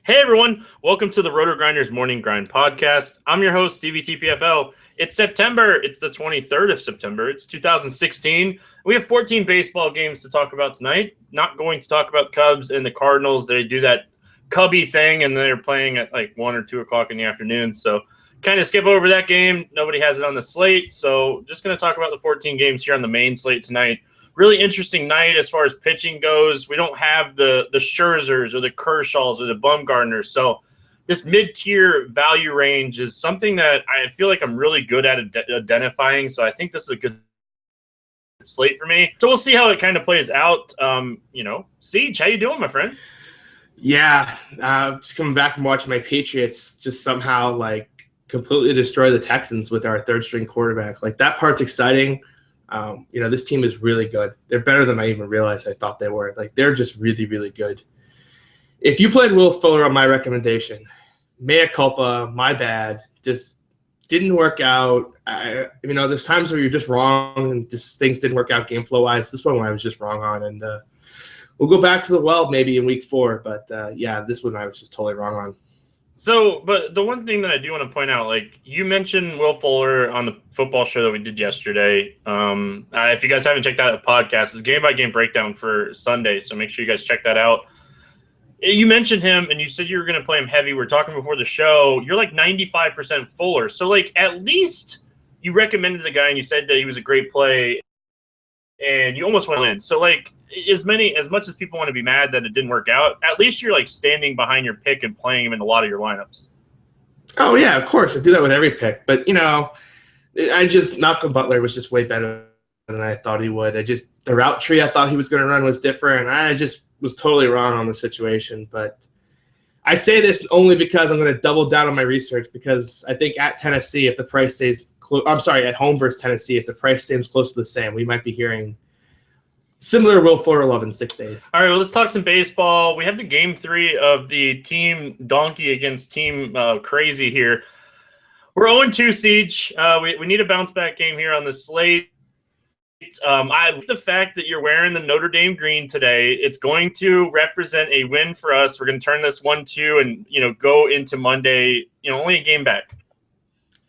Hey everyone, welcome to the Roto Grinders Morning Grind podcast. I'm your host, Stevie TPFL. It's September. It's the 23rd of September. It's 2016. We have 14 baseball games to talk about tonight. Not going to talk about the Cubs and the Cardinals. They do that Cubby thing, and they're playing at like 1 or 2 o'clock in the afternoon. So kind of skip over that game. Nobody has it on the slate. So just going to talk about the 14 games here on the main slate tonight. Really interesting night as far as pitching goes. We don't have the Scherzers or the Kershaws or the Bumgarners. So this mid-tier value range is something that I feel like I'm really good at identifying. So I think this is a good slate for me. So we'll see how it kind of plays out. Siege, how you doing, my friend? Yeah, just coming back from watching my Patriots just somehow like completely destroy the Texans with our third-string quarterback. Like that part's exciting. This team is really good. They're better than I even realized I thought they were. Like, they're just really, really good. If you played Will Fuller on my recommendation, mea culpa, my bad, just didn't work out. There's times where you're just wrong and just things didn't work out game flow-wise. This one I was just wrong on, and we'll go back to the well maybe in week 4. But, this one I was just totally wrong on. So, but the one thing that I do want to point out, like you mentioned Will Fuller on the football show that we did yesterday. If you guys haven't checked out the podcast, it's a game-by-game breakdown for Sunday, so make sure you guys check that out. You mentioned him, and you said you were going to play him heavy. We're talking before the show. You're like 95% Fuller. So, like, at least you recommended the guy, and you said that he was a great play, and you almost went in. So, like, as much as people want to be mad that it didn't work out, at least you're like standing behind your pick and playing him in a lot of your lineups. Oh yeah, of course. I do that with every pick. But Malcolm Butler was just way better than I thought he would. The route tree I thought he was going to run was different. I just was totally wrong on the situation. But I say this only because I'm going to double down on my research, because I think at Tennessee, if the price stays at home versus Tennessee, if the price stays close to the same, we might be hearing similar Will Fuller love in 6 days. All right, well, let's talk some baseball. We have the game 3 of the Team Donkey against Team Crazy here. We're 0-2, Siege. We need a bounce-back game here on the slate. I like the fact that you're wearing the Notre Dame green today. It's going to represent a win for us. We're going to turn this 1-2 and, go into Monday, only a game back.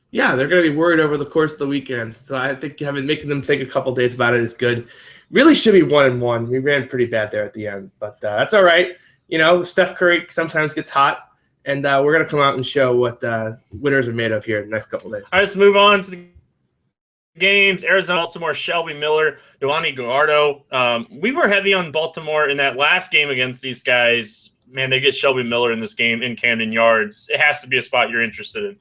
Yeah, they're going to be worried over the course of the weekend. So I think making them think a couple days about it is good. Really should be 1-1. We ran pretty bad there at the end, but that's all right. Steph Curry sometimes gets hot, and we're going to come out and show what winners are made of here in the next couple of days. All right, let's move on to the games. Arizona, Baltimore, Shelby Miller, Giovanni Gallardo. We were heavy on Baltimore in that last game against these guys. Man, they get Shelby Miller in this game in Camden Yards. It has to be a spot you're interested in.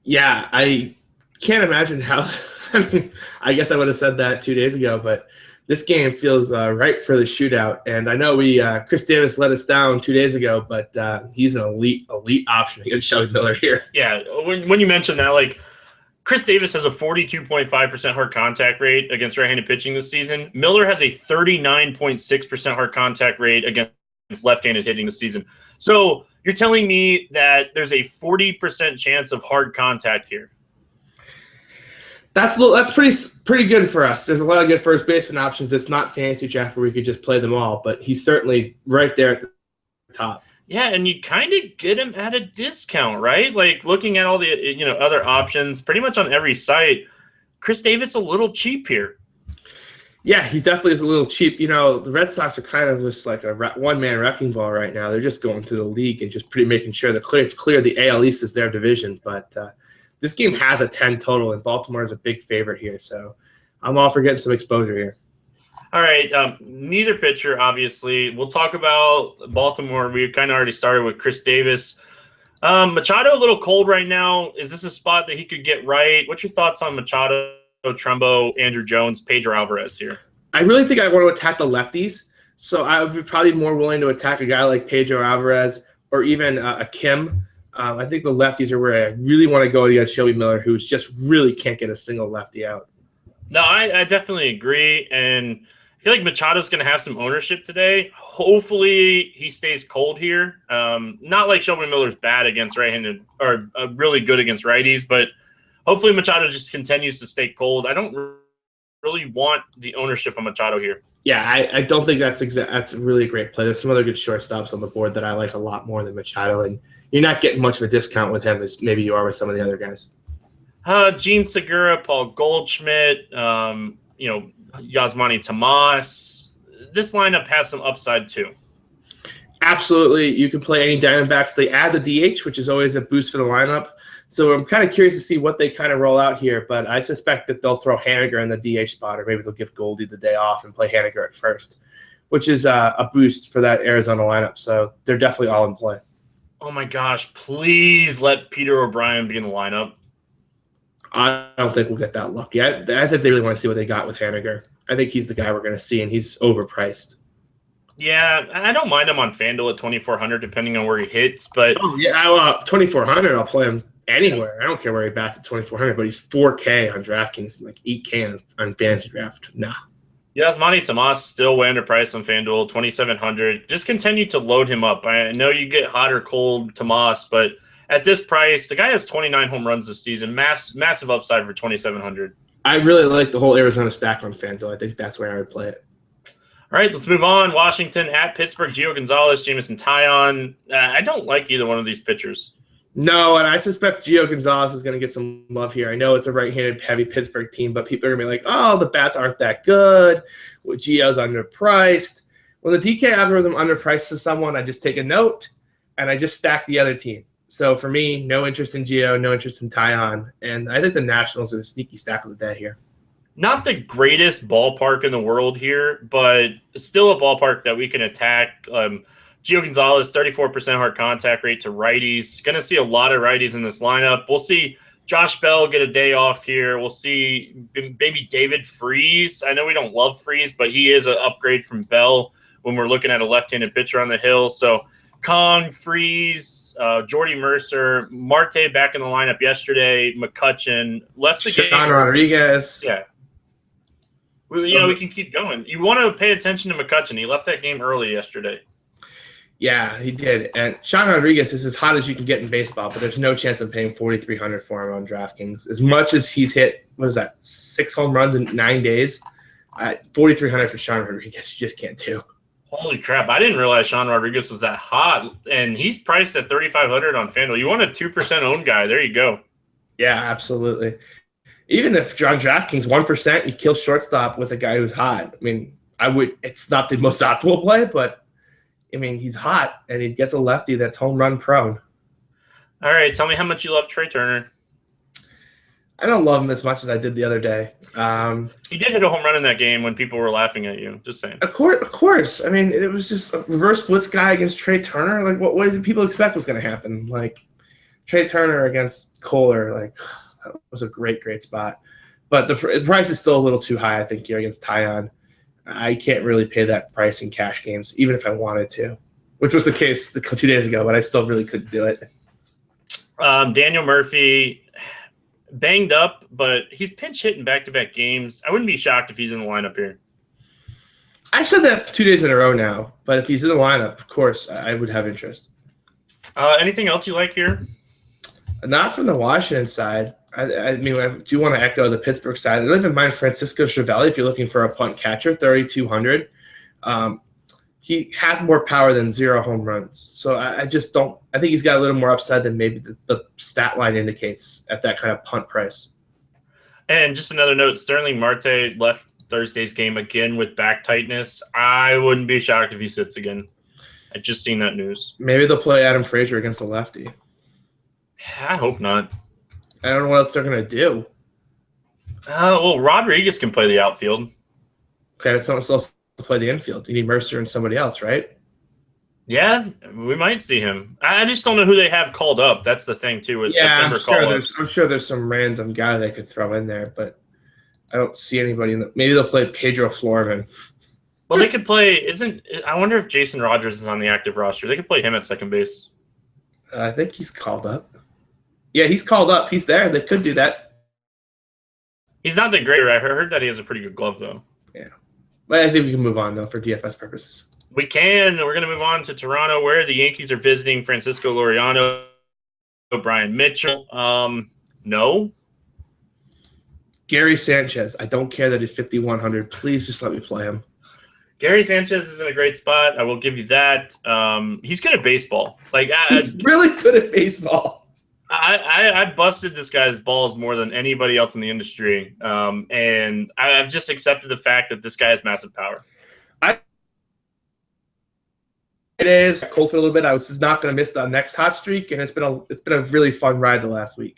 Yeah, I can't imagine how – I guess I would have said that 2 days ago, but this game feels right for the shootout. And I know Chris Davis let us down 2 days ago, but he's an elite option against Shelby Miller here. Yeah, when you mentioned that, like Chris Davis has a 42.5% hard contact rate against right-handed pitching this season. Miller has a 39.6% hard contact rate against left-handed hitting this season. So you're telling me that there's a 40% chance of hard contact here? That's pretty good for us. There's a lot of good first baseman options. It's not fantasy draft where we could just play them all, but he's certainly right there at the top. Yeah, and you kind of get him at a discount, right? Like looking at all the other options, pretty much on every site, Chris Davis a little cheap here. Yeah, he definitely is a little cheap. The Red Sox are kind of just like a one-man wrecking ball right now. They're just going through the league and just making sure that it's clear the AL East is their division, but this game has a 10 total, and Baltimore is a big favorite here, so I'm all for getting some exposure here. All right, neither pitcher, obviously. We'll talk about Baltimore. We kind of already started with Chris Davis. Machado a little cold right now. Is this a spot that he could get right? What's your thoughts on Machado, Trumbo, Andrew Jones, Pedro Alvarez here? I really think I want to attack the lefties, so I would be probably more willing to attack a guy like Pedro Alvarez or even a Kim. I think the lefties are where I really want to go against Shelby Miller, who just really can't get a single lefty out. No, I definitely agree, and I feel like Machado's going to have some ownership today. Hopefully he stays cold here. Not like Shelby Miller's bad against right-handed or really good against righties, but hopefully Machado just continues to stay cold. I don't really want the ownership of Machado here. Yeah, I don't think that's really a great play. There's some other good shortstops on the board that I like a lot more than Machado, and you're not getting much of a discount with him as maybe you are with some of the other guys. Gene Segura, Paul Goldschmidt, Yasmani Tomas. This lineup has some upside too. Absolutely. You can play any Diamondbacks. They add the DH, which is always a boost for the lineup. So I'm kind of curious to see what they kind of roll out here, but I suspect that they'll throw Haniger in the DH spot, or maybe they'll give Goldie the day off and play Haniger at first, which is a boost for that Arizona lineup. So they're definitely all in play. Oh my gosh, please let Peter O'Brien be in the lineup. I don't think we'll get that lucky. I think they really want to see what they got with Haniger. I think he's the guy we're going to see, and he's overpriced. Yeah, I don't mind him on FanDuel at 2,400, depending on where he hits. But 2,400, I'll play him anywhere. I don't care where he bats at 2,400, but he's 4K on DraftKings, like 8K on Fantasy Draft. Nah. Yasmani Tomas still way underpriced on FanDuel, 2,700. Just continue to load him up. I know you get hot or cold Tomas, but at this price, the guy has 29 home runs this season. Massive upside for 2,700. I really like the whole Arizona stack on FanDuel. I think that's where I would play it. All right, let's move on. Washington at Pittsburgh, Gio Gonzalez, Jameson Taillon. I don't like either one of these pitchers. No, and I suspect Gio Gonzalez is going to get some love here. I know it's a right-handed heavy Pittsburgh team, but people are going to be like, oh, the bats aren't that good. Well, Gio's underpriced. When the DK algorithm underprices someone, I just take a note, and I just stack the other team. So for me, no interest in Gio, no interest in Taillon, and I think the Nationals are the sneaky stack of the day here. Not the greatest ballpark in the world here, but still a ballpark that we can attack. Gio Gonzalez, 34% hard contact rate to righties. Going to see a lot of righties in this lineup. We'll see Josh Bell get a day off here. We'll see maybe David Freese. I know we don't love Freese, but he is an upgrade from Bell when we're looking at a left-handed pitcher on the hill. So Kong, Freese, Jordy Mercer, Marte back in the lineup yesterday. McCutchen left the game. Sean Rodriguez. Yeah. We can keep going. You want to pay attention to McCutchen. He left that game early yesterday. Yeah, he did. And Sean Rodriguez is as hot as you can get in baseball, but there's no chance of paying $4,300 for him on DraftKings. As much as he's hit, 6 home runs in 9 days, $4,300 for Sean Rodriguez, you just can't do. Holy crap! I didn't realize Sean Rodriguez was that hot, and he's priced at $3,500 on FanDuel. You want a 2% owned guy? There you go. Yeah, absolutely. Even if on DraftKings 1%, you kill shortstop with a guy who's hot. I mean, it's not the most optimal play, but I mean, he's hot and he gets a lefty that's home run prone. All right, tell me how much you love Trey Turner. I don't love him as much as I did the other day. He did hit a home run in that game when people were laughing at you. Just saying. Of course. I mean, it was just a reverse blitz guy against Trey Turner. Like, what did people expect was going to happen? Like, Trey Turner against Kohler, like, that was a great spot. But the price is still a little too high, I think, here against Taillon. I can't really pay that price in cash games, even if I wanted to, which was the case 2 days ago, but I still really couldn't do it. Daniel Murphy, banged up, but he's pinch hitting back-to-back games. I wouldn't be shocked if he's in the lineup here. I said that 2 days in a row now, but if he's in the lineup, of course, I would have interest. Anything else you like here? Not from the Washington side. I mean, I do want to echo the Pittsburgh side. I don't even mind Francisco Cervelli if you're looking for a punt catcher, 3,200. He has more power than 0 home runs. So I just don't – I think he's got a little more upside than maybe the stat line indicates at that kind of punt price. And just another note, Sterling Marte left Thursday's game again with back tightness. I wouldn't be shocked if he sits again. I just seen that news. Maybe they'll play Adam Frazier against the lefty. I hope not. I don't know what else they're going to do. Well, Rodriguez can play the outfield. Okay, someone else to play the infield. You need Mercer and somebody else, right? Yeah, we might see him. I just don't know who they have called up. That's the thing, too. With September I'm sure there's some random guy they could throw in there, but I don't see anybody in the – maybe they'll play Pedro Florman. Well, they could play – I wonder if Jason Rogers is on the active roster. They could play him at second base. I think he's called up. Yeah, he's called up. He's there. They could do that. He's not the greater. I heard that he has a pretty good glove, though. Yeah. But I think we can move on, though, for DFS purposes. We can. We're going to move on to Toronto, where the Yankees are visiting Francisco Liriano, Brian Mitchell. No. Gary Sanchez. I don't care that he's 5,100. Please just let me play him. Gary Sanchez is in a great spot. I will give you that. He's good at baseball. Like He's really good at baseball. I busted this guy's balls more than anybody else in the industry, and I've just accepted the fact that this guy has massive power. It is cold for a little bit. I was just not going to miss the next hot streak, and it's been a really fun ride the last week.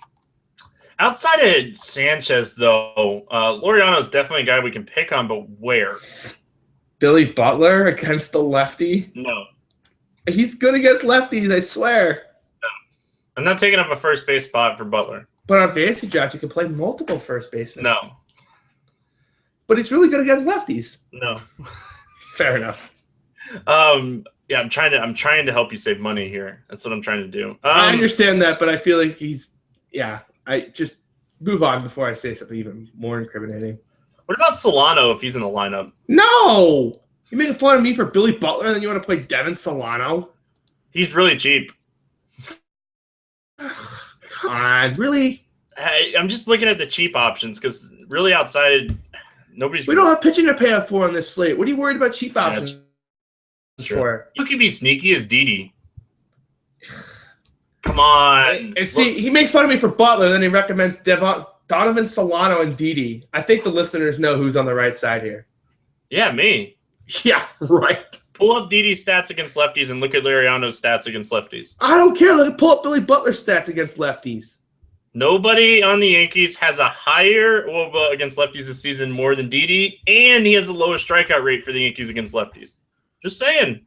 Outside of Sanchez, though, Laureano is definitely a guy we can pick on, but where? Billy Butler against the lefty? No. He's good against lefties, I swear. No. I'm not taking up a first base spot for Butler. But on Fantasy Draft, you can play multiple first basemen. No. But he's really good against lefties. No. Fair enough. Yeah, I'm trying to help you save money here. That's what I'm trying to do. I understand that, but I feel like I just move on before I say something even more incriminating. What about Solano if he's in the lineup? No! You making fun of me for Billy Butler and then you want to play Devin Solano? He's really cheap. Come on, really? I'm just looking at the cheap options because really outside, nobody's. We don't have pitching to pay up for on this slate. What are you worried about cheap options for? You could be sneaky as Didi. Come on. And see, he makes fun of me for Butler, and then he recommends Donovan Solano and Didi. I think the listeners know who's on the right side here. Yeah, me. Yeah, right. Pull up Didi's stats against lefties and look at Laureano's stats against lefties. I don't care. Let me pull up Billy Butler's stats against lefties. Nobody on the Yankees has a higher WOBA against lefties this season more than Didi, and he has the lowest strikeout rate for the Yankees against lefties. Just saying.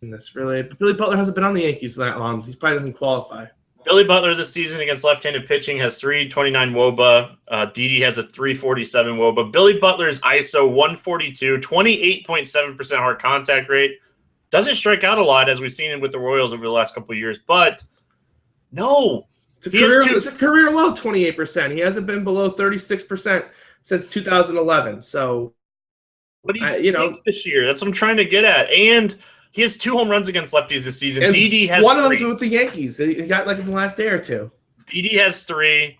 And that's really – Billy Butler hasn't been on the Yankees that long. He probably doesn't qualify. Billy Butler this season against left-handed pitching has 329 WOBA. Didi has a 347 WOBA. Billy Butler's ISO 142, 28.7% hard contact rate. Doesn't strike out a lot as we've seen with the Royals over the last couple of years, but no. It's a career low 28%. He hasn't been below 36% since 2011. So, what do you think this year? That's what I'm trying to get at. And he has 2 home runs against lefties this season. And Didi has one 3. of them's with the Yankees. He got like in the last day or two. Didi has 3.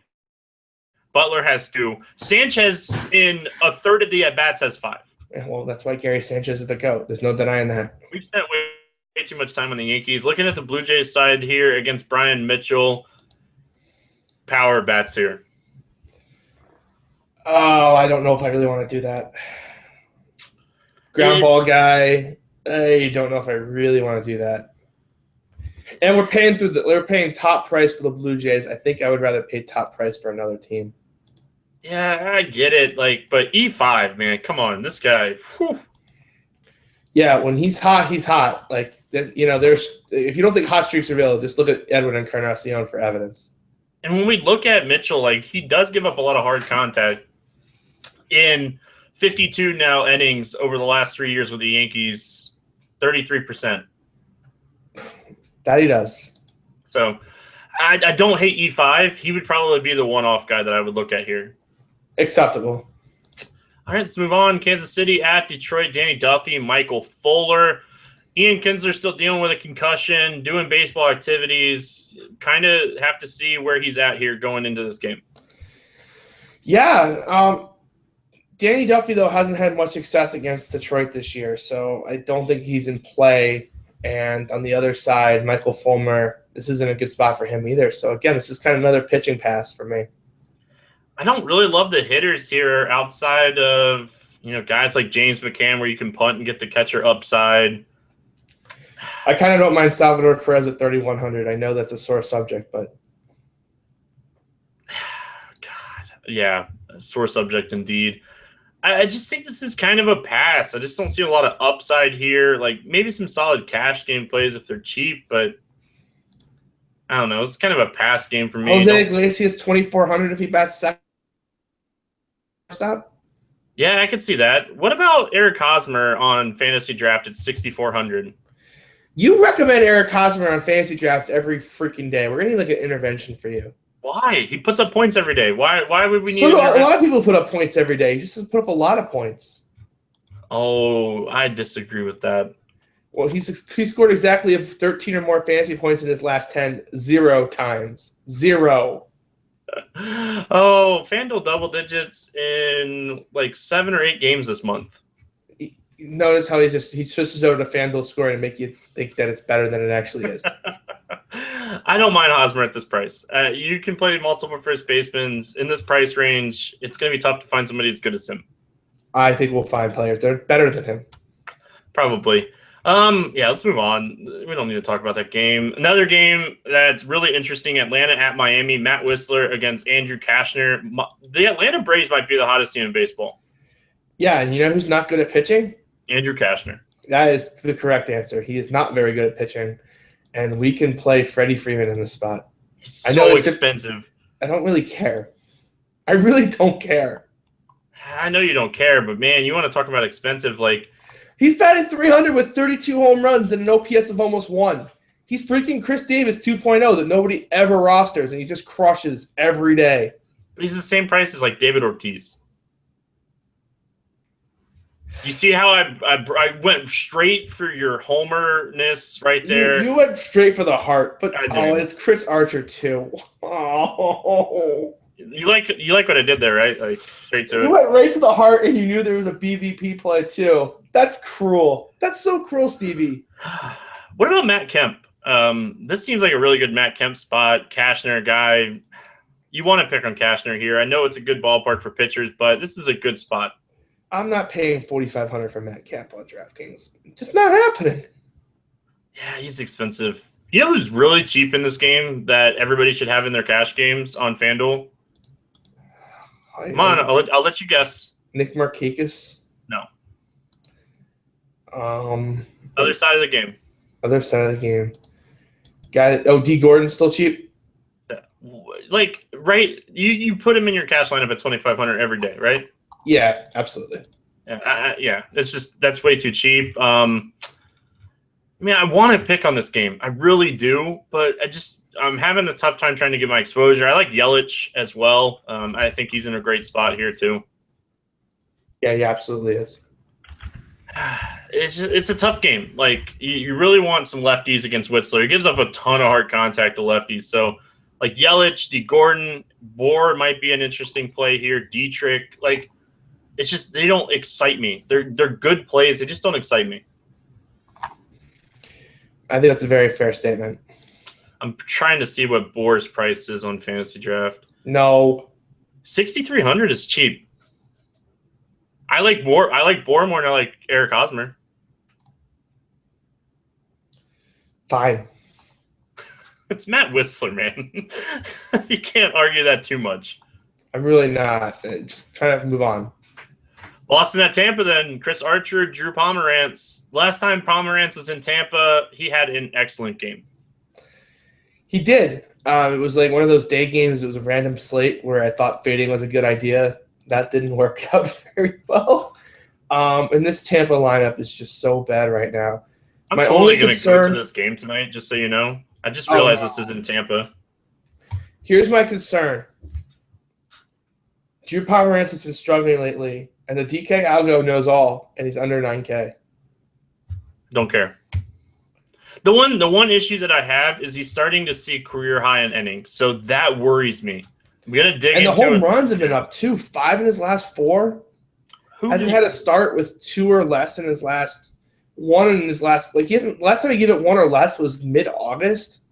Butler has 2. Sanchez in a third of the at-bats has 5. Yeah, well, that's why Gary Sanchez is the GOAT. There's no denying that. We've spent way too much time on the Yankees. Looking at the Blue Jays side here against Brian Mitchell, power bats here. Oh, I don't know if I really want to do that. Ground ball guy. I don't know if I really want to do that. And we're paying top price for the Blue Jays. I think I would rather pay top price for another team. Yeah, I get it. But E5, man, come on, this guy. Whew. Yeah, when he's hot, he's hot. If you don't think hot streaks are real, just look at Edwin Encarnacion for evidence. And when we look at Mitchell, he does give up a lot of hard contact in 52 now innings over the last 3 years with the Yankees, 33%. That he does. So I don't hate E5. He would probably be the one-off guy that I would look at here. Acceptable. All right, let's move on. Kansas City at Detroit. Danny Duffy, Michael Fuller. Ian Kinsler still dealing with a concussion, doing baseball activities. Kind of have to see where he's at here going into this game. Yeah. Danny Duffy, though, hasn't had much success against Detroit this year, so I don't think he's in play. And on the other side, Michael Fulmer, this isn't a good spot for him either. So, again, this is kind of another pitching pass for me. I don't really love the hitters here outside of, guys like James McCann where you can punt and get the catcher upside. I kind of don't mind Salvador Perez at 3,100. I know that's a sore subject, but. God, yeah, sore subject indeed. I just think this is kind of a pass. I just don't see a lot of upside here. Maybe some solid cash game plays if they're cheap, but I don't know. It's kind of a pass game for me. Jose Iglesias 2,400 if he bats second. Stop. Yeah, I could see that. What about Eric Hosmer on Fantasy Draft at 6,400? You recommend Eric Hosmer on Fantasy Draft every freaking day. We're going to need an intervention for you. Why? He puts up points every day. Why would we need a lot of people put up points every day. He just doesn't put up a lot of points. Oh, I disagree with that. Well, he scored exactly 13 or more fantasy points in his last 10 0 times. 0. Oh, FanDuel double digits in like 7 or 8 games this month. Notice how he switches over to FanDuel scoring to make you think that it's better than it actually is. I don't mind Hosmer at this price. You can play multiple first basemen in this price range. It's going to be tough to find somebody as good as him. I think we'll find players that are better than him. Probably. Yeah, let's move on. We don't need to talk about that game. Another game that's really interesting, Atlanta at Miami. Matt Whistler against Andrew Cashner. The Atlanta Braves might be the hottest team in baseball. Yeah, and you know who's not good at pitching? Andrew Cashner. That is the correct answer. He is not very good at pitching, and we can play Freddie Freeman in this spot. He's so expensive. I don't really care. I really don't care. I know you don't care, but man, you want to talk about expensive, like he's batting 300 with 32 home runs and an OPS of almost 1. He's freaking Chris Davis 2.0 that nobody ever rosters, and he just crushes every day. He's the same price as like David Ortiz. You see how I went straight for your homerness right there? You went straight for the heart, but it's Chris Archer too. Oh. You like what I did there, right? Like straight to it. You went right to the heart, and you knew there was a BVP play too. That's cruel. That's so cruel, Stevie. What about Matt Kemp? This seems like a really good Matt Kemp spot. Cashner guy. You want to pick on Cashner here. I know it's a good ballpark for pitchers, but this is a good spot. I'm not paying $4,500 for Matt Kemp on DraftKings. It's just not happening. Yeah, he's expensive. You know who's really cheap in this game that everybody should have in their cash games on FanDuel? Come on, I'll let you guess. Nick Markakis? No. Other side of the game. Other side of the game. D. Gordon's still cheap? Like, right? You put him in your cash lineup at $2,500 every day, right? Yeah, absolutely. Yeah, it's just that's way too cheap. I want to pick on this game. I really do, but I'm having a tough time trying to get my exposure. I like Yelich as well. I think he's in a great spot here too. Yeah, he absolutely is. It's a tough game. Like you really want some lefties against Whistler. He gives up a ton of hard contact to lefties. So like Yelich, D. Gordon, Bohr might be an interesting play here. Dietrich, like it's just they don't excite me. They're good plays. They just don't excite me. I think that's a very fair statement. I'm trying to see what Bohr's price is on Fantasy Draft. No. 6,300 is cheap. I like Bohr more than I like Eric Hosmer. Fine. It's Matt Whistler, man. You can't argue that too much. I'm really not. Just trying to move on. Boston at Tampa then. Chris Archer, Drew Pomerantz. Last time Pomerantz was in Tampa, he had an excellent game. He did. It was like one of those day games. It was a random slate where I thought fading was a good idea. That didn't work out very well. And this Tampa lineup is just so bad right now. I'm totally going to go to this game tonight, just so you know. I just realized this is in Tampa. Here's my concern. Drew Pomerantz has been struggling lately, and the DK algo knows all, and he's under 9K. Don't care. The one issue that I have is he's starting to see career high in innings, so that worries me. I'm gonna dig into it. And the home runs have been up too. 5 in his last 4. Hasn't had a start with 2 or less in his last 1 in his last. Like he hasn't. Last time he gave it 1 or less was mid-August.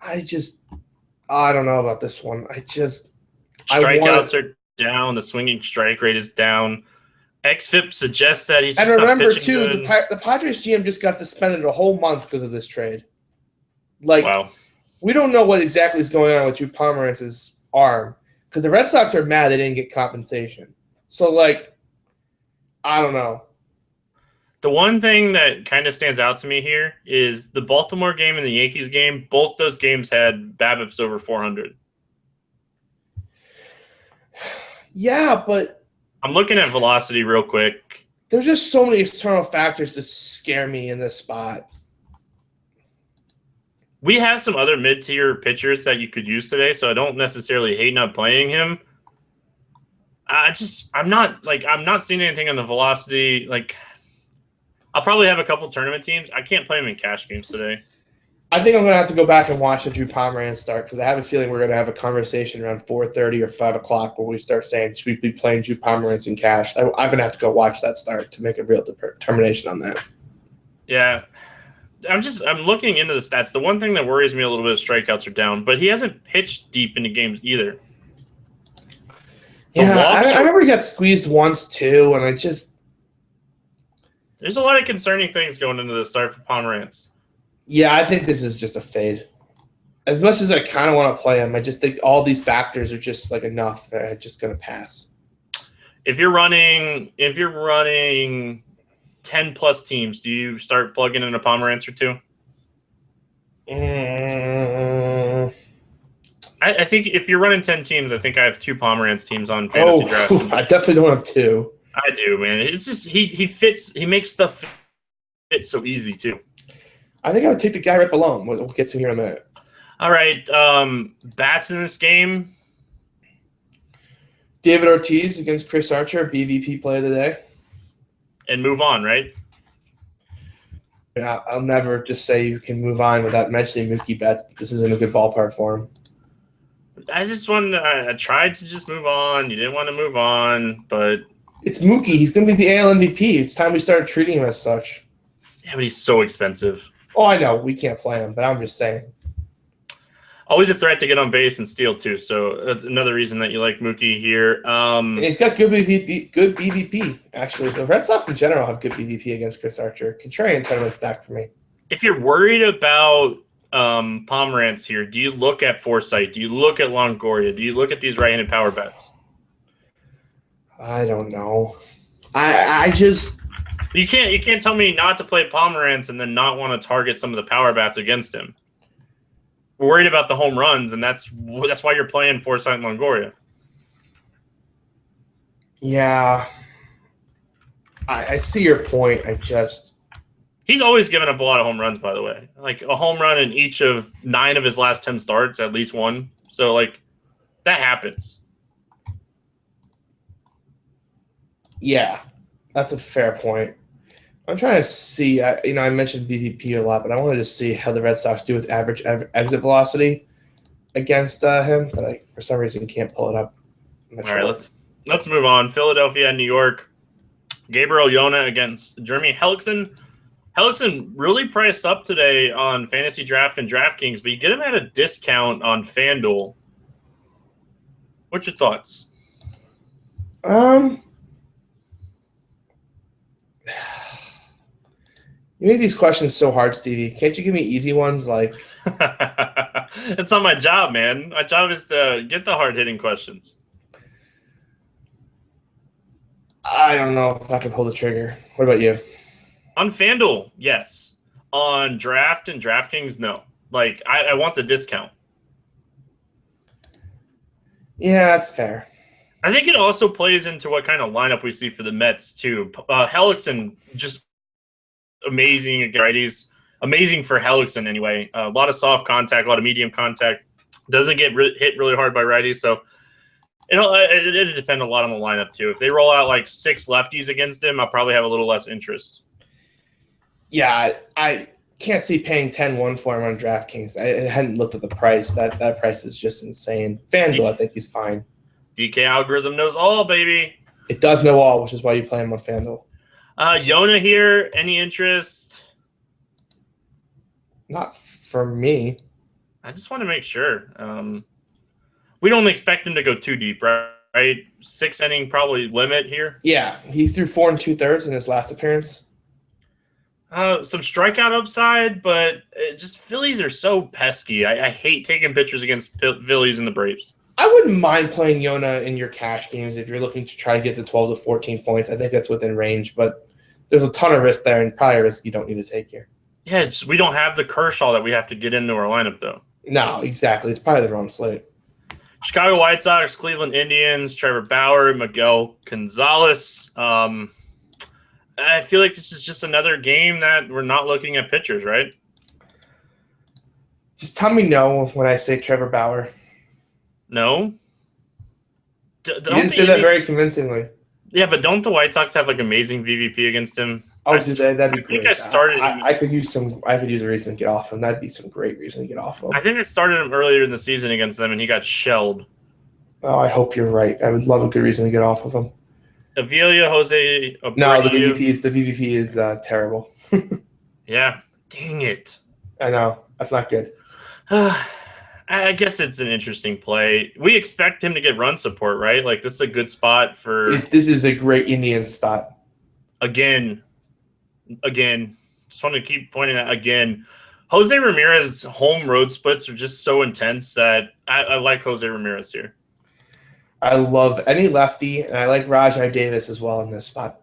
I don't know about this one. Strikeouts are down. The swinging strike rate is down. XFIP suggests that he's just and remember not pitching too, good. the Padres GM just got suspended a whole month because of this trade. Like, wow. We don't know what exactly is going on with Drew Pomerantz's arm because the Red Sox are mad they didn't get compensation. So, like, I don't know. The one thing that kind of stands out to me here is the Baltimore game and the Yankees game. Both those games had BABIPs over 400. Yeah, but I'm looking at velocity real quick. There's just so many external factors that scare me in this spot. We have some other mid-tier pitchers that you could use today, so I don't necessarily hate not playing him. I'm not seeing anything on the velocity. Like, I'll probably have a couple tournament teams. I can't play him in cash games today. I think I'm going to have to go back and watch the Drew Pomeranz start because I have a feeling we're going to have a conversation around 4:30 or 5 o'clock where we start saying, should we be playing Drew Pomeranz in cash? I'm going to have to go watch that start to make a real determination on that. Yeah. I'm looking into the stats. The one thing that worries me a little bit is strikeouts are down, but he hasn't pitched deep into games either. Yeah, I remember he got squeezed once too, and there's a lot of concerning things going into the start for Pomeranz. Yeah, I think this is just a fade. As much as I kind of want to play him, I just think all these factors are just like enough that I'm just going to pass. If you're running 10 plus teams, do you start plugging in a Pomeranz or two? I think if you're running 10 teams, I think I have 2 Pomeranz teams on fantasy draft. I definitely don't have 2. I do, man. It's just he fits. He makes stuff fit so easy too. I think I would take the guy right below him. We'll get to here in a minute. All right, bats in this game. David Ortiz against Chris Archer, BVP play of the day. And move on, right? Yeah, I'll never just say you can move on without mentioning Mookie Betts. This isn't a good ballpark for him. I tried to just move on. You didn't want to move on, but it's Mookie. He's going to be the AL MVP. It's time we start treating him as such. Yeah, but he's so expensive. Oh, I know. We can't play him, but I'm just saying. Always a threat to get on base and steal, too. So that's another reason that you like Mookie here. And he's got good BVP, actually. The Red Sox in general have good BVP against Chris Archer. Contrarian tournament stack for me. If you're worried about Pomeranz here, do you look at Forsythe? Do you look at Longoria? Do you look at these right-handed power bats? I don't know. I just you can't tell me not to play Pomeranz and then not want to target some of the power bats against him. We're worried about the home runs, and that's why you're playing Forsythe and Longoria. Yeah, I see your point. He's always given up a lot of home runs, by the way. Like a home run in each of 9 of his last 10 starts, at least one. So like that happens. Yeah, that's a fair point. I'm trying to see. I mentioned BVP a lot, but I wanted to see how the Red Sox do with average exit velocity against him. But for some reason, can't pull it up. All right, let's move on. Philadelphia and New York. Gabriel Yona against Jeremy Hellickson. Hellickson really priced up today on Fantasy Draft and DraftKings, but you get him at a discount on FanDuel. What's your thoughts? You make these questions so hard, Stevie. Can't you give me easy ones? Like, it's not my job, man. My job is to get the hard-hitting questions. I don't know if I can pull the trigger. What about you? On FanDuel, yes. On Draft and DraftKings, no. Like, I want the discount. Yeah, that's fair. I think it also plays into what kind of lineup we see for the Mets, too. Hellickson, just amazing at righties. Amazing for Hellickson, anyway. A lot of soft contact, a lot of medium contact. Doesn't get hit really hard by righties, so it'll depend a lot on the lineup, too. If they roll out like 6 lefties against him, I'll probably have a little less interest. Yeah, I can't see paying 10-1 for him on DraftKings. I hadn't looked at the price. That price is just insane. FanDuel, I think he's fine. DK algorithm knows all, baby. It does know all, which is why you play him on FanDuel. Yona here, any interest? Not for me. I just want to make sure. We don't expect him to go too deep, right? 6 inning probably limit here. Yeah, he threw 4 2/3 in his last appearance. Some strikeout upside, but just Phillies are so pesky. I hate taking pitchers against Phillies and the Braves. I wouldn't mind playing Yona in your cash games if you're looking to try to get to 12 to 14 points. I think that's within range, but there's a ton of risk there and probably a risk you don't need to take here. Yeah, we don't have the Kershaw that we have to get into our lineup, though. No, exactly. It's probably the wrong slate. Chicago White Sox, Cleveland Indians, Trevor Bauer, Miguel Gonzalez. I feel like this is just another game that we're not looking at pitchers, right? Just tell me no when I say Trevor Bauer. No? You didn't say that very convincingly. Yeah, but don't the White Sox have like amazing VVP against him? Oh, that'd be I great. think I started. I could use a reason to get off him. That'd be some great reason to get off him. I think I started him earlier in the season against them, and he got shelled. Oh, I hope you're right. I would love a good reason to get off of him. Avila, Jose Abreu. No, the VVP is terrible. Yeah, dang it. I know. That's not good. I guess it's an interesting play. We expect him to get run support, right? Like, this is a good spot for... This is a great Indian spot. Again. Just want to keep pointing out again. Jose Ramirez's home road splits are just so intense that I like Jose Ramirez here. I love any lefty, and I like Rajai Davis as well in this spot.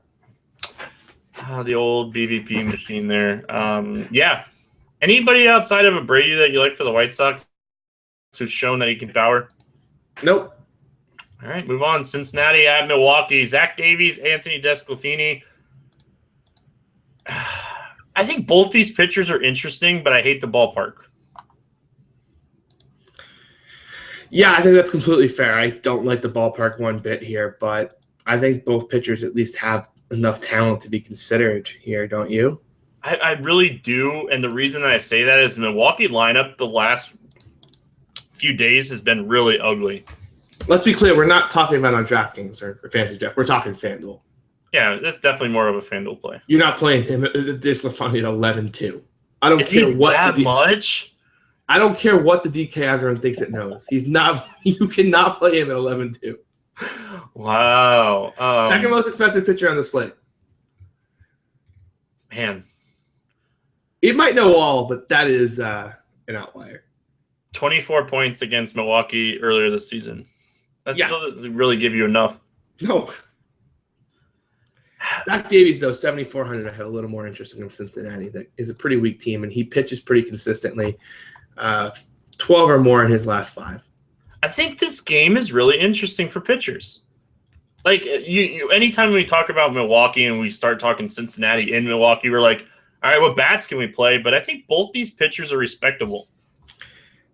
The old BVP machine there. Yeah. Anybody outside of Abreu that you like for the White Sox who's shown that he can power? Nope. All right, move on. Cincinnati at Milwaukee. Zach Davies, Anthony Desclafini. I think both these pitchers are interesting, but I hate the ballpark. Yeah, I think that's completely fair. I don't like the ballpark one bit here, but I think both pitchers at least have enough talent to be considered here, don't you? I really do, and the reason that I say that is the Milwaukee lineup the last few days has been really ugly. Let's be clear, we're not talking about on DraftKings or Fantasy Draft. We're talking FanDuel. Yeah, that's definitely more of a FanDuel play. You're not playing him at DeSclafani at 11-2. I don't care what that much. I don't care what the DK algorithm thinks it knows. He's not. You cannot play him at 11-2. Wow. Second most expensive pitcher on the slate. Man. It might know all, but that is an outlier. 24 points against Milwaukee earlier this season. That still doesn't really give you enough. No. Zach Davies, though, 7,400. I have a little more interest in Cincinnati. That is a pretty weak team, and he pitches pretty consistently. 12 or more in his last 5. I think this game is really interesting for pitchers. Like, you anytime we talk about Milwaukee and we start talking Cincinnati in Milwaukee, we're like, all right, what bats can we play? But I think both these pitchers are respectable.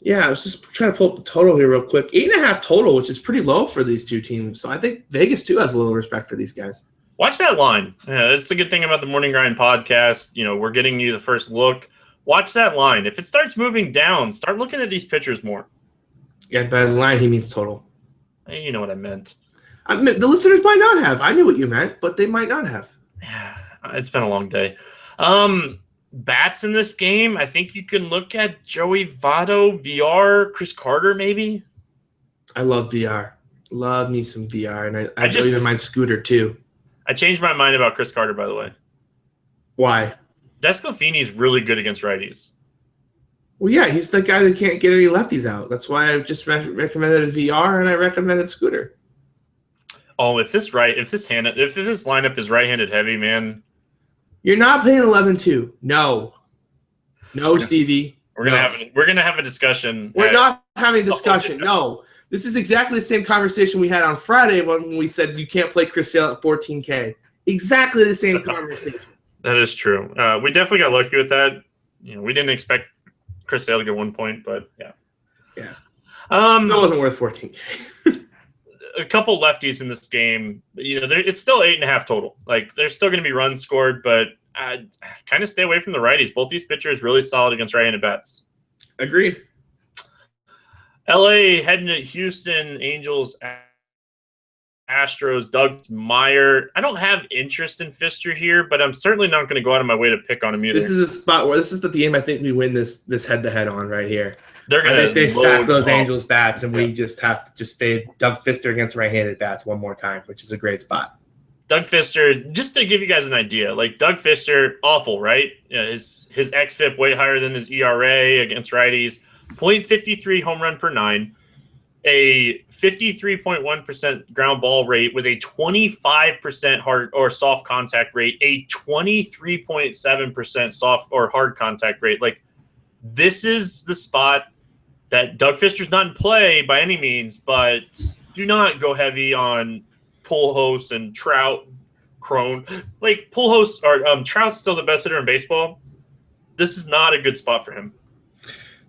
Yeah, I was just trying to pull up the total here real quick. 8.5 total, which is pretty low for these two teams. So I think Vegas, too, has a little respect for these guys. Watch that line. Yeah, that's a good thing about the Morning Grind podcast. You know, we're getting you the first look. Watch that line. If it starts moving down, start looking at these pitchers more. Yeah, by the line, he means total. You know what I meant. The listeners might not have. I knew what you meant, but they might not have. Yeah, it's been a long day. Bats in this game, I think you can look at Joey Votto, VR, Chris Carter, maybe. I love VR. Love me some VR, and I don't even mind Scooter, too. I changed my mind about Chris Carter, by the way. Why? Desclafini is really good against righties. Well, yeah, he's the guy that can't get any lefties out. That's why I just recommended VR and I recommended Scooter. Oh, if this lineup is right-handed heavy, man. You're not playing 11-2. No, Stevie. We're gonna have a discussion. We're not having a discussion. No. This is exactly the same conversation we had on Friday when we said you can't play Chris Sale at 14K. Exactly the same conversation. That is true. We definitely got lucky with that. You know, we didn't expect Chris Sale to get 1 point, but yeah. Yeah. Still wasn't worth 14K. A couple lefties in this game. You know, it's still 8.5 total. Like, there's still going to be runs scored, but kind of stay away from the righties. Both these pitchers really solid against right-handed bats. Agreed. LA heading to Houston, Angels, Astros, Doug Meyer. I don't have interest in Fister here, but I'm certainly not going to go out of my way to pick on him either. This is a spot where this is the game I think we win this head-to-head on right here. They're going to sack those Angels bats, and we just have to just fade Doug Fister against right-handed bats one more time, which is a great spot. Doug Fister, just to give you guys an idea, like Doug Fister, awful, right? His xFIP way higher than his ERA against righties. 0.53 home run per 9, a 53.1% ground ball rate with a 25% hard or soft contact rate, a 23.7% soft or hard contact rate. Like, this is the spot that Doug Fister's not in play by any means, but do not go heavy on Pujols and Trout, Cron. Like, Pujols or Trout's still the best hitter in baseball. This is not a good spot for him.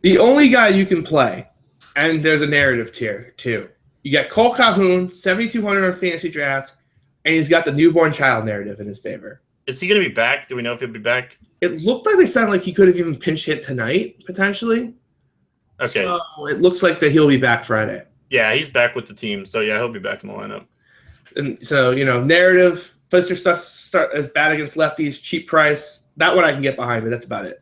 The only guy you can play, and there's a narrative tier, too. You got Cole Calhoun, 7,200 on fantasy draft, and he's got the newborn child narrative in his favor. Is he going to be back? Do we know if he'll be back? It looked like they sounded like he could have even pinch hit tonight, potentially. Okay. So it looks like that he'll be back Friday. Yeah, he's back with the team. So, yeah, he'll be back in the lineup. And so, narrative, Fister start as bad against lefties, cheap price. That one I can get behind, but that's about it.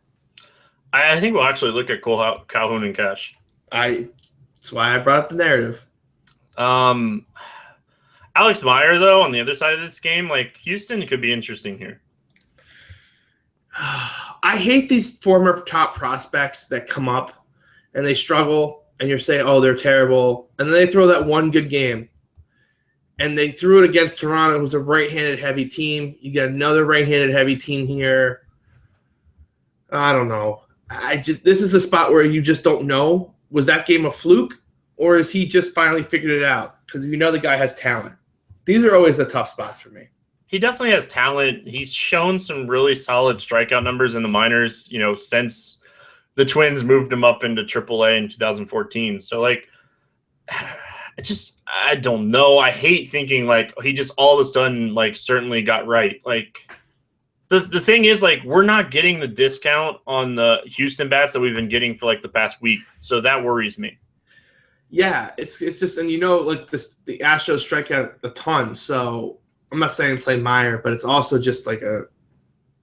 I think we'll actually look at Cole Calhoun and cash. That's why I brought up the narrative. Alex Meyer, though, on the other side of this game, Houston could be interesting here. I hate these former top prospects that come up and they struggle, and you're saying, oh, they're terrible. And then they throw that one good game. And they threw it against Toronto, who's a right-handed heavy team. You get another right-handed heavy team here. I don't know. This is the spot where you just don't know. Was that game a fluke, or is he just finally figured it out? Because the guy has talent. These are always the tough spots for me. He definitely has talent. He's shown some really solid strikeout numbers in the minors, since the Twins moved him up into AAA in 2014. So, I don't know. I hate thinking, he just all of a sudden, certainly got right. The thing is, we're not getting the discount on the Houston bats that we've been getting for, the past week. So that worries me. Yeah, it's just, and the Astros strike out a ton. So I'm not saying play Meyer, but it's also just a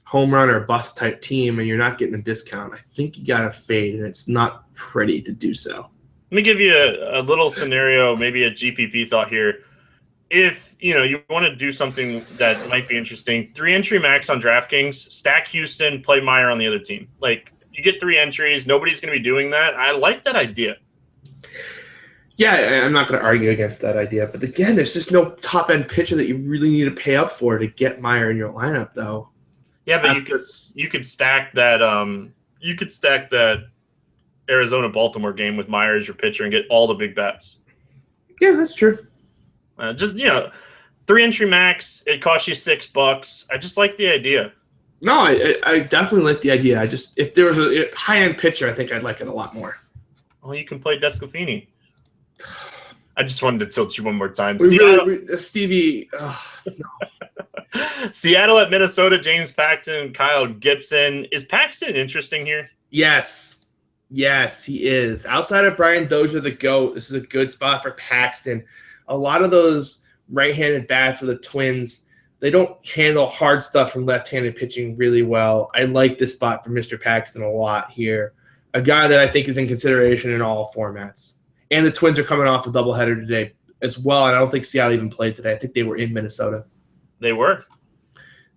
home run or bust type team, and you're not getting a discount. I think you got to fade, and it's not pretty to do so. Let me give you a little scenario, maybe a GPP thought here. If you want to do something that might be interesting, 3 entry max on DraftKings, stack Houston, play Meyer on the other team. You get 3 entries. Nobody's going to be doing that. I like that idea. Yeah, I'm not going to argue against that idea. But again, there's just no top-end pitcher that you really need to pay up for to get Meyer in your lineup, though. Yeah, but you could stack that Arizona-Baltimore game with Meyer as your pitcher and get all the big bats. Yeah, that's true. 3 entry max. It costs you $6. I just like the idea. No, I definitely like the idea. If there was a high-end pitcher, I think I'd like it a lot more. Well, you can play Descafini. I just wanted to tilt you one more time. Stevie. No. Seattle at Minnesota, James Paxton, Kyle Gibson. Is Paxton interesting here? Yes, he is. Outside of Brian Dozier, the GOAT, this is a good spot for Paxton. A lot of those right-handed bats for the Twins, they don't handle hard stuff from left-handed pitching really well. I like this spot for Mr. Paxton a lot here. A guy that I think is in consideration in all formats. And the Twins are coming off a doubleheader today as well, and I don't think Seattle even played today. I think they were in Minnesota. They were.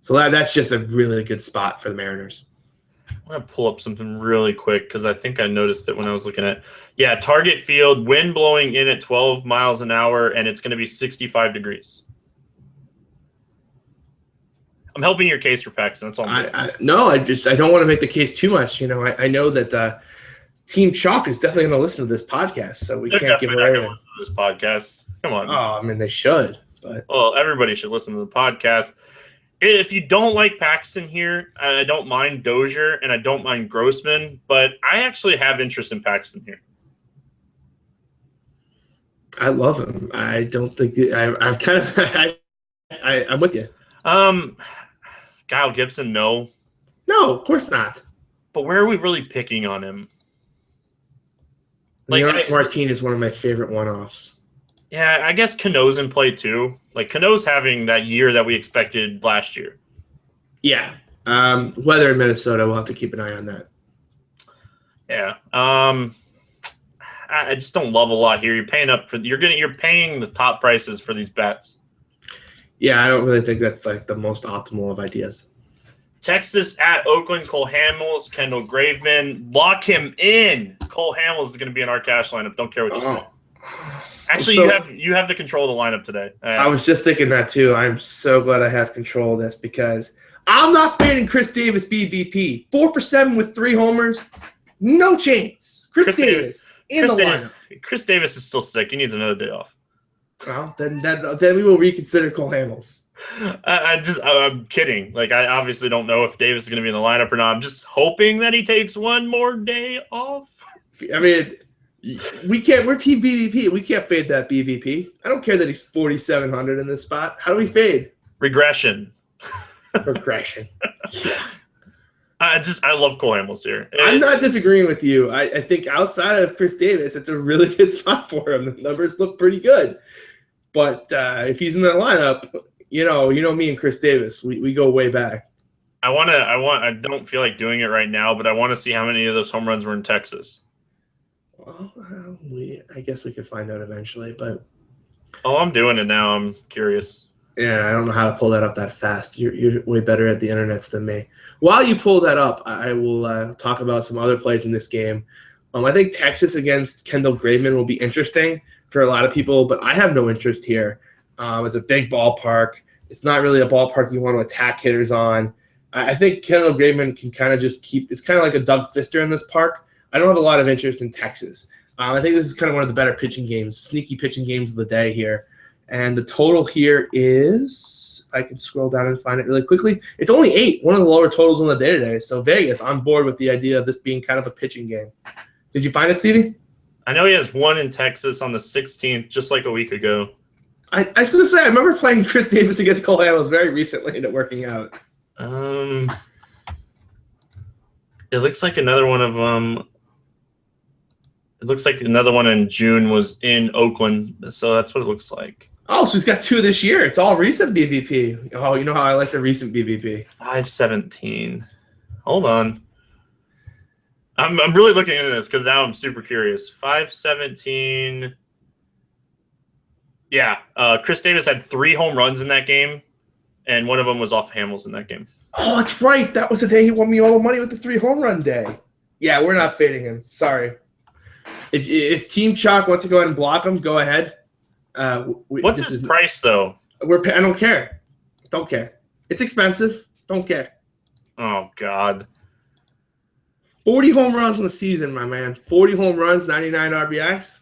So that's just a really good spot for the Mariners. I'm going to pull up something really quick because I think I noticed it when I was looking at Target Field, wind blowing in at 12 miles an hour, and it's going to be 65 degrees. I'm helping your case for Paxton. That's all I'm doing. I don't want to make the case too much. I know that Team Chalk is definitely going to listen to this podcast, so we can't give away. Listen to this podcast. Come on. Oh, I mean, they should. But everybody should listen to the podcast. If you don't like Paxton here, I don't mind Dozier and I don't mind Grossman, but I actually have interest in Paxton here. I love him. I don't think I'm kind of I'm with you. Kyle Gibson, no. No, of course not. But where are we really picking on him? Martin is one of my favorite one-offs. Yeah, I guess Cano's in play too. Cano's having that year that we expected last year. Yeah. Weather in Minnesota, we'll have to keep an eye on that. Yeah. I just don't love a lot here. You're paying you're paying the top prices for these bets. Yeah, I don't really think that's the most optimal of ideas. Texas at Oakland, Cole Hamels, Kendall Graveman. Lock him in. Cole Hamels is going to be in our cash lineup. Don't care what you say. Actually, you have the control of the lineup today. I was just thinking that too. I'm so glad I have control of this because I'm not fading Chris Davis BVP. 4 for 7 with 3 homers. No chance. Chris Davis in the lineup. Chris Davis is still sick. He needs another day off. Well, then we will reconsider Cole Hamels. I'm kidding. I obviously don't know if Davis is going to be in the lineup or not. I'm just hoping that he takes one more day off. I mean, we can't. We're Team BVP. We can't fade that BVP. I don't care that he's 4,700 in this spot. How do we fade? Regression. Progression. I love Cole Hamels here. I'm not disagreeing with you. I think outside of Chris Davis, it's a really good spot for him. The numbers look pretty good. But if he's in the lineup, you know me and Chris Davis, we go way back. I don't feel like doing it right now, but I want to see how many of those home runs were in Texas. Well, I guess we could find out eventually, but I'm doing it now. I'm curious. Yeah, I don't know how to pull that up that fast. You're way better at the internets than me. While you pull that up, I will talk about some other plays in this game. I think Texas against Kendall Graveman will be interesting for a lot of people, but I have no interest here. It's a big ballpark. It's not really a ballpark you want to attack hitters on. I think Kendall Graveman can kind of just it's kind of like a Doug Fister in this park. I don't have a lot of interest in Texas. I think this is kind of one of the better pitching games, sneaky pitching games of the day here. And the total here is, I can scroll down and find it really quickly. It's only 8, one of the lower totals on the day today. So Vegas, on board with the idea of this being kind of a pitching game. Did you find it, Stevie? I know he has one in Texas on the 16th, just like a week ago. I was going to say, I remember playing Chris Davis against Cole Hamels very recently and it working out. It looks like another one of them. It looks like another one in June was in Oakland, so that's what it looks like. Oh, so he's got 2 this year. It's all recent BVP. Oh, you know how I like the recent BVP. 517. Hold on. I'm really looking into this because now I'm super curious. 517. Yeah, Chris Davis had 3 home runs in that game, and one of them was off Hamels in that game. Oh, that's right. That was the day he won me all the money with the 3 home run day. Yeah, we're not fading him. Sorry. If Team Chalk wants to go ahead and block him, go ahead. What's his price, though? I don't care. Don't care. It's expensive. Don't care. Oh, God. 40 home runs in the season, my man. 40 home runs, 99 RBIs.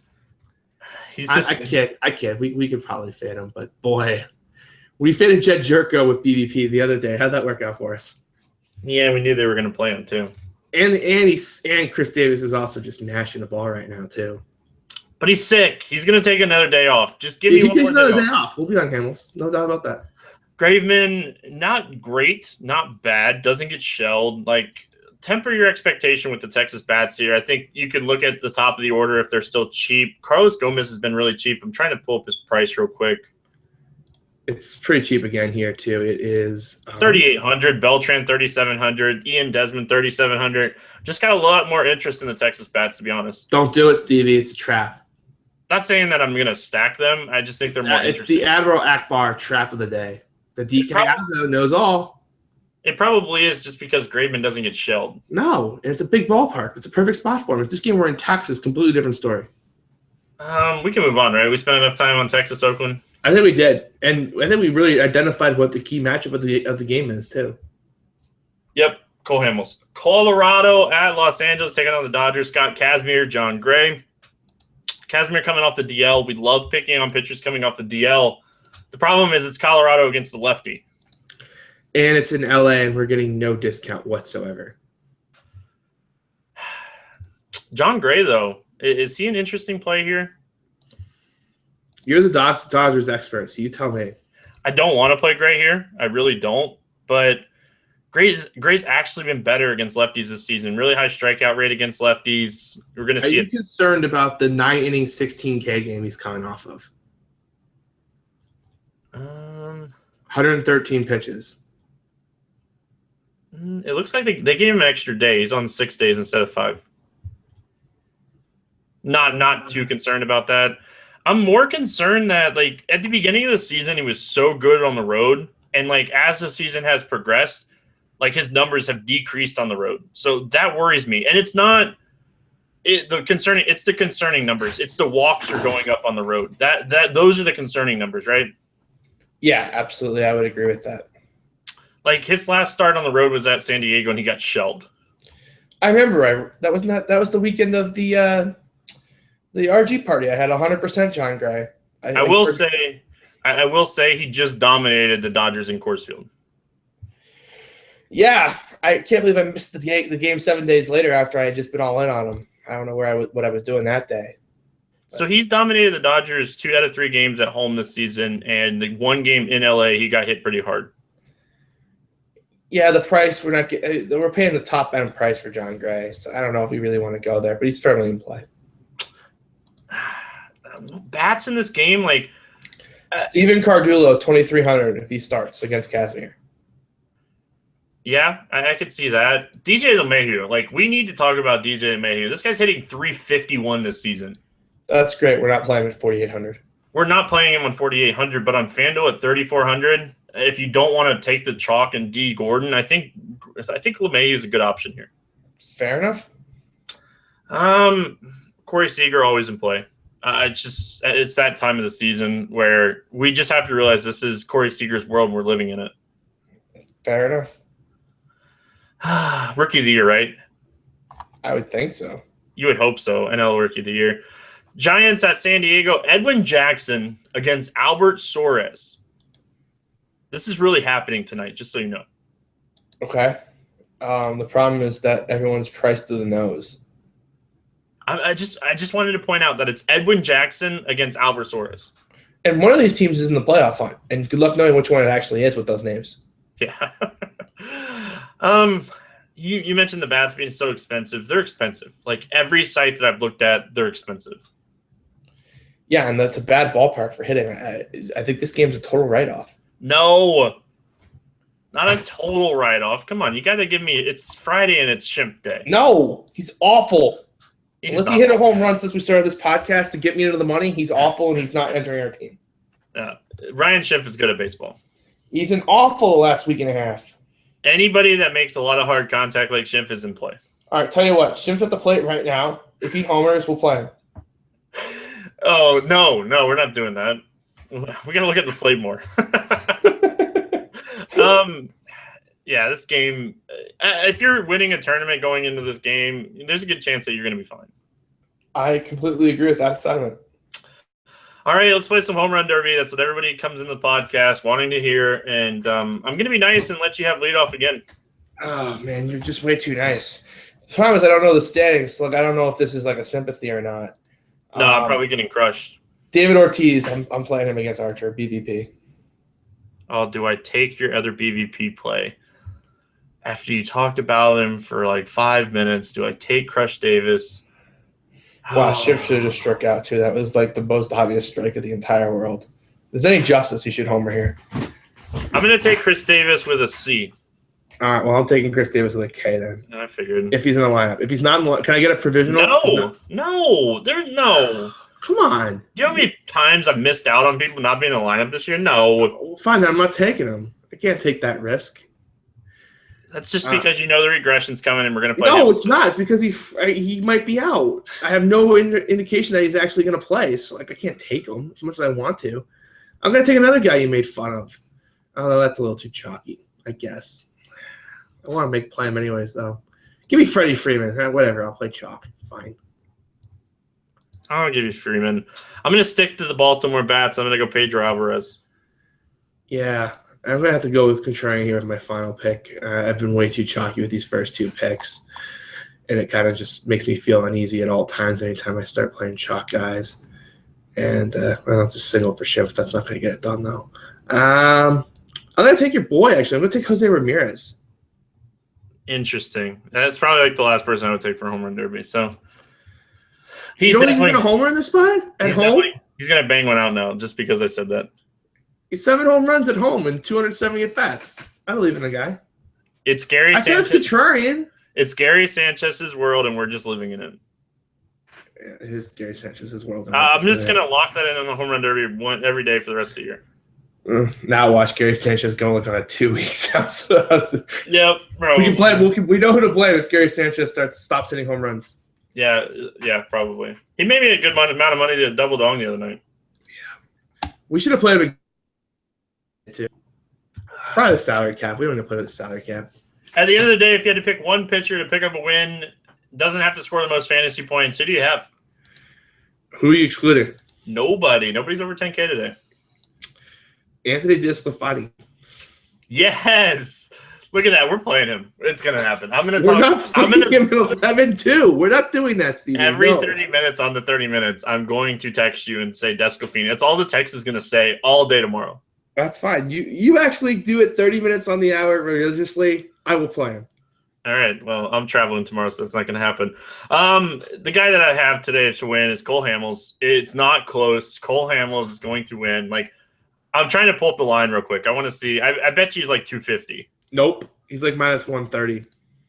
I kid. We could probably fade him, but boy, we faded Jed Jerko with BVP the other day. How'd that work out for us? Yeah, we knew they were going to play him, too. And Chris Davis is also just mashing the ball right now, too. But he's sick. He's going to take another day off. Just give me one more another day off. We'll be on Hamels. No doubt about that. Graveman, not great, not bad. Doesn't get shelled. Like, temper your expectation with the Texas bats here. I think you can look at the top of the order if they're still cheap. Carlos Gomez has been really cheap. I'm trying to pull up his price real quick. It's pretty cheap again here, too. It is $3,800. Beltran, $3,700. Ian Desmond, $3,700. Just got a lot more interest in the Texas bats, to be honest. Don't do it, Stevie. It's a trap. Not saying that I'm going to stack them. I just think they're more interesting. It's the Admiral Akbar trap of the day. The DK Aldo knows all. It probably is just because Graveman doesn't get shelled. No, and it's a big ballpark. It's a perfect spot for him. If this game were in Texas, completely different story. We can move on, right? We spent enough time on Texas, Oakland. I think we did, and I think we really identified what the key matchup of the game is too. Yep, Cole Hamels. Colorado at Los Angeles taking on the Dodgers. Scott Kazmir, John Gray. Kazmir coming off the DL. We love picking on pitchers coming off the DL. The problem is it's Colorado against the lefty. And it's in LA, and we're getting no discount whatsoever. John Gray, though, is he an interesting play here? You're the Dodgers expert, so you tell me. I don't want to play Gray here. I really don't. But Gray's actually been better against lefties this season. Really high strikeout rate against lefties. We're going to see it. Are you concerned about the 9-inning 16K game he's coming off of? 113 pitches. It looks like they gave him an extra day. He's on 6 days instead of 5. Not too concerned about that. I'm more concerned that, like, at the beginning of the season, he was so good on the road. And, like, as the season has progressed, like, his numbers have decreased on the road. So that worries me. And it's not it's the concerning numbers. It's the walks are going up on the road. Those are the concerning numbers, right? Yeah, absolutely. I would agree with that. Like, his last start on the road was at San Diego, and he got shelled. I remember. That was the weekend of the RG party. I had 100% John Gray. I will say he just dominated the Dodgers in Coors Field. Yeah, I can't believe I missed the game 7 days later after I had just been all in on him. I don't know what I was doing that day. So he's dominated the Dodgers 2 out of 3 games at home this season, and the one game in LA he got hit pretty hard. Yeah, the price we're paying the top end price for John Gray, so I don't know if we really want to go there, but he's firmly in play. Bats in this game, like Steven Cardullo, 2,300 if he starts against Casimir. Yeah, I could see that. DJ LeMahieu, like we need to talk about DJ LeMahieu. This guy's hitting 351 this season. That's great. We're not playing at 4,800. We're not playing him on 4,800, but on FanDuel at 3,400. If you don't want to take the chalk and D Gordon, I think LeMahieu is a good option here. Fair enough. Corey Seager always in play. It's that time of the season where we just have to realize this is Corey Seager's world and we're living in it. Fair enough. Rookie of the year, right? I would think so. You would hope so. NL Rookie of the Year. Giants at San Diego. Edwin Jackson against Albert Suarez. This is really happening tonight, just so you know. Okay. The problem is that everyone's priced to the nose. I just wanted to point out that it's Edwin Jackson against Albert Suarez. And one of these teams is in the playoff hunt. And good luck knowing which one it actually is with those names. Yeah. You mentioned the bats being so expensive. They're expensive. Like every site that I've looked at, they're expensive. Yeah, and that's a bad ballpark for hitting. I think this game's a total write-off. No, not a total write-off. Come on, you got to give me. It's Friday and it's Shimp Day. No, he's awful. Unless he hit a awful. home run since we started this podcast to get me into the money, he's awful and he's not entering our team. Ryan Schimpf is good at baseball. He's an awful last week and a half. Anybody that makes a lot of hard contact like Schimpf is in play. All right, tell you what, Schimpf's at the plate right now. If he homers, we'll play him. Oh, no, we're not doing that. We got to look at the slate more. Yeah, this game, if you're winning a tournament going into this game, there's a good chance that you're going to be fine. I completely agree with that sentiment. All right, let's play some home run derby. That's what everybody comes in the podcast wanting to hear. And I'm going to be nice and let you have leadoff again. Oh, man, you're just way too nice. The problem is I don't know the standings. Like, I don't know if this is like a sympathy or not. No, I'm probably getting crushed. David Ortiz, I'm playing him against Archer, BVP. Oh, do I take your other BVP play? After you talked about him for like 5 minutes, do I take Crush Davis? Wow, Ship should have just struck out, too. That was like the most obvious strike of the entire world. If there's any justice, he should homer here. I'm going to take Chris Davis with a C. All right, well, I'm taking Chris Davis with a K then. I figured. If he's in the lineup. If he's not in the lineup, can I get a provisional? No. Come on. Do you know how many times I've missed out on people not being in the lineup this year? No. Well, fine, then I'm not taking him. I can't take that risk. That's just because you know the regression's coming and we're going to play No, him. it's not. It's because he might be out. I have no indication that he's actually going to play, so I can't take him as much as I want to. I'm going to take another guy you made fun of. Oh, that's a little too chalky, I guess. I want to play him anyways, though. Give me Freddie Freeman. Whatever, I'll play chalk. Fine. I'll give you Freeman. I'm going to stick to the Baltimore Bats. I'm going to go Pedro Alvarez. Yeah, I'm going to have to go with Contrarian here with my final pick. I've been way too chalky with these first two picks, and it kind of just makes me feel uneasy at all times anytime I start playing chalk guys. And it's a single for Ship. That's not going to get it done, though. I'm going to take your boy, actually. I'm going to take Jose Ramirez. Interesting. That's probably like the last person I would take for home run derby. So he's definitely definitely going to homer in this spot at home. He's going to bang one out now just because I said that. He's 7 home runs at home and 270 at bats. I believe in the guy. It's Gary Sanchez. I said it's contrarian. It's Gary Sanchez's world, and we're just living in it. Yeah, it is Gary Sanchez's world. I'm just going to lock that in on the home run derby every day for the rest of the year. Now watch Gary Sanchez go look on a 2 weeks. Yep, bro. We can blame. We know who to blame if Gary Sanchez stops hitting home runs. Yeah, probably. He made me a good amount of money to double dong the other night. Yeah, we should have played him too. Probably the salary cap. We don't need to play with the salary cap. At the end of the day, if you had to pick one pitcher to pick up a win, doesn't have to score the most fantasy points. Who do you have? Who are you excluding? Nobody. Nobody's over 10K today. Anthony DeSclafani. Yes. Look at that. We're playing him. It's going to happen. I'm going to talk. We're not playing him at 11-2. We're not doing that, Steve. Every 30 minutes on the 30 minutes, I'm going to text you and say DeSclafani. That's all the text is going to say all day tomorrow. That's fine. You actually do it 30 minutes on the hour religiously. I will play him. All right. Well, I'm traveling tomorrow, so that's not going to happen. The guy that I have today to win is Cole Hamels. It's not close. Cole Hamels is going to win. Like, I'm trying to pull up the line real quick. I want to see. I bet you he's like 250. Nope. He's like minus 130.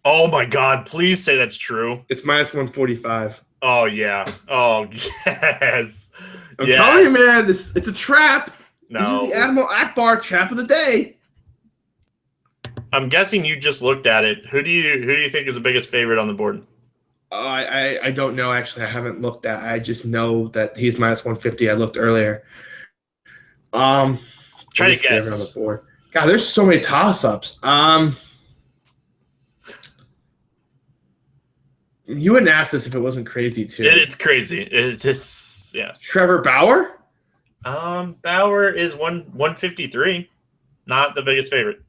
Oh, my God. Please say that's true. It's minus 145. Oh, yeah. Oh, yes. I'm telling you, man, it's a trap. No. This is the Admiral Akbar trap of the day. I'm guessing you just looked at it. Who do you think is the biggest favorite on the board? I don't know, actually. I haven't looked at. I just know that he's minus 150. I looked earlier. Try to guess. On the board. God, there's so many toss-ups. You wouldn't ask this if it wasn't crazy, too. It's crazy. It's yeah. Trevor Bauer? Bauer is 153. Not the biggest favorite.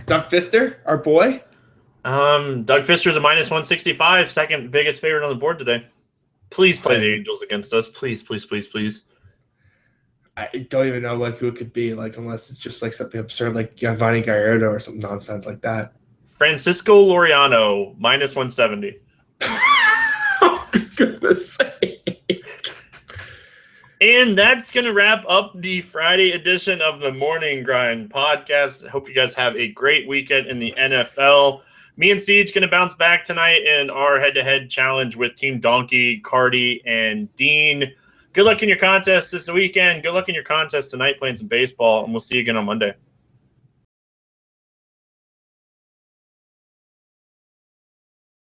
Doug Fister, our boy? Doug Fister's a minus 165, second biggest favorite on the board today. Please play the Angels against us. Please, please, please, please. I don't even know who it could be, unless it's just something absurd like Giovanni Gallardo or some nonsense like that. Francisco Loriano, minus 170. Oh, goodness sake. And that's going to wrap up the Friday edition of the Morning Grind podcast. I hope you guys have a great weekend in the NFL. Me and Siege going to bounce back tonight in our head-to-head challenge with Team Donkey, Cardi, and Dean. Good luck in your contest this weekend. Good luck in your contest tonight playing some baseball, and we'll see you again on Monday.